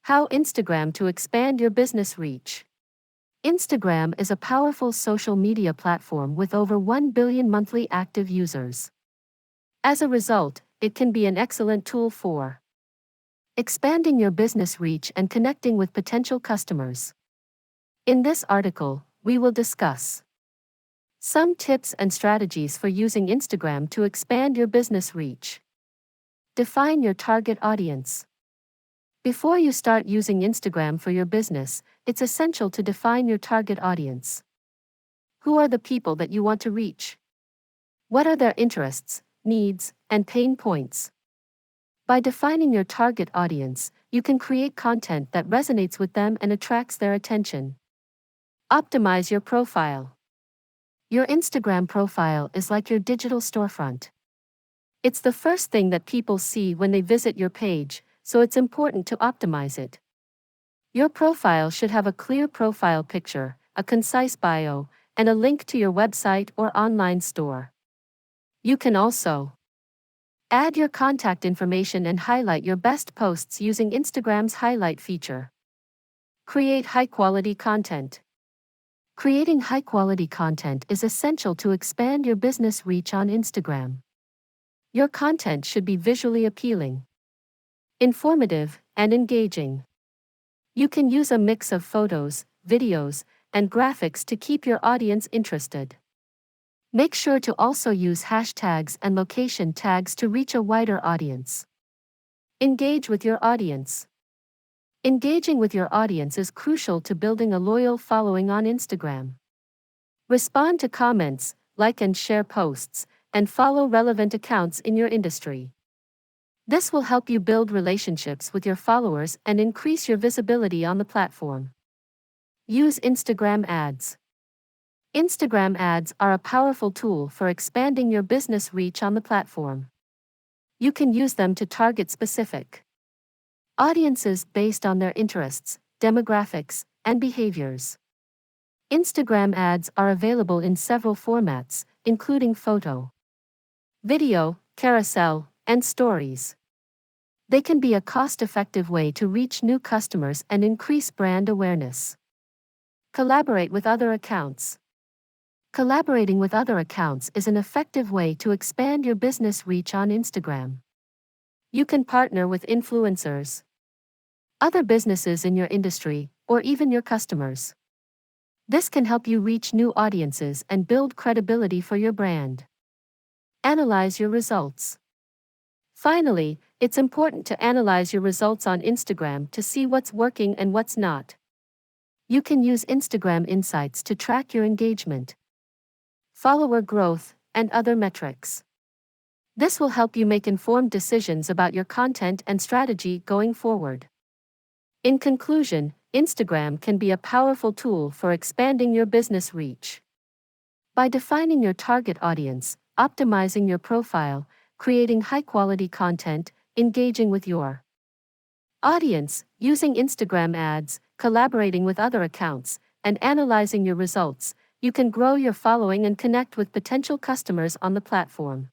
How Instagram to expand your business reach. Instagram is a powerful social media platform with over 1 billion monthly active users. As a result, it can be an excellent tool for expanding your business reach and connecting with potential customers. In this article, we will discuss some tips and strategies for using Instagram to expand your business reach. Define your target audience. Before you start using Instagram for your business, it's essential to define your target audience. Who are the people that you want to reach? What are their interests, needs, and pain points? By defining your target audience, you can create content that resonates with them and attracts their attention. Optimize your profile. Your Instagram profile is like your digital storefront. It's the first thing that people see when they visit your page, so it's important to optimize it. Your profile should have a clear profile picture, a concise bio, and a link to your website or online store. You can also add your contact information and highlight your best posts using Instagram's highlight feature. Create high-quality content. Creating high-quality content is essential to expand your business reach on Instagram. Your content should be visually appealing, informative, and engaging. You can use a mix of photos, videos, and graphics to keep your audience interested. Make sure to also use hashtags and location tags to reach a wider audience. Engage with your audience. Engaging with your audience is crucial to building a loyal following on Instagram. Respond to comments, like and share posts, and follow relevant accounts in your industry. This will help you build relationships with your followers and increase your visibility on the platform. Use Instagram ads. Instagram ads are a powerful tool for expanding your business reach on the platform. You can use them to target specific audiences based on their interests, demographics, and behaviors. Instagram ads are available in several formats, including photo, video, carousel, and stories. They can be a cost-effective way to reach new customers and increase brand awareness. Collaborate with other accounts. Collaborating with other accounts is an effective way to expand your business reach on Instagram. You can partner with influencers, other businesses in your industry, or even your customers. This can help you reach new audiences and build credibility for your brand. Analyze your results. Finally, it's important to analyze your results on Instagram to see what's working and what's not. You can use Instagram Insights to track your engagement, follower growth, and other metrics. This will help you make informed decisions about your content and strategy going forward. In conclusion, Instagram can be a powerful tool for expanding your business reach. By defining your target audience, optimizing your profile, creating high-quality content, engaging with your audience, using Instagram ads, collaborating with other accounts, and analyzing your results, you can grow your following and connect with potential customers on the platform.